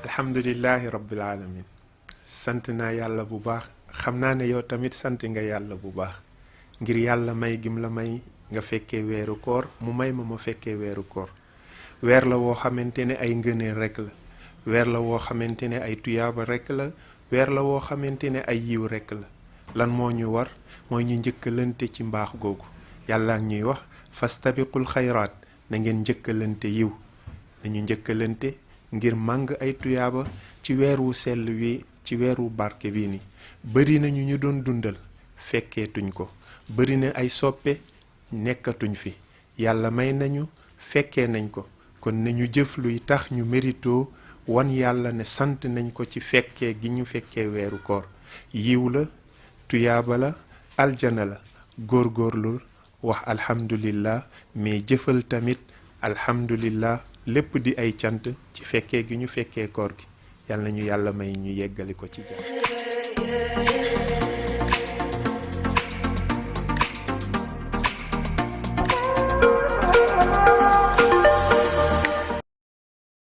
alhamdulillahi rabbil alamin sant naa yàlla bu baax xam naa ne yow tamit sant nga yàlla bu baax ngir yàlla may gim la may nga fekkee weeru koor mu may ma fekkee weeru koor weer la woo xamante ne ay ngëneel rekk la weer la woo xamante ne ay tuyaaba rekk la weer la woo xamante ne ay yiw rekk la lan moo ñu war mooy ñu njëkkalante ci mbaax googu yàlla ak ñuy wax fastabiqul xayraat na ngeen njëkkalante yiw nañu njëkkalante ngir màng ay tuyaaba ci weer wu sell wi ci weer wu barke bii ni bari nañu ñu doon dundal fekkeetuñ ko bari na ay soppe nekkatuñ fi yàlla may nañu fekkee nañ ko kon nañu jëf luy tax ñu mérito wan yàlla ne sant nañ ko ci fekkee gi ñu fekkee weeru koor yiw la tuyaaba la aljana la góorgóorlul wax alhamdulillah mais jëfal tamit alhamdulillah lépp di ay cant ci fekkee gi ñu fekkee koor gi yàlla nañu yàlla may ñu yeggali ko ci jàmm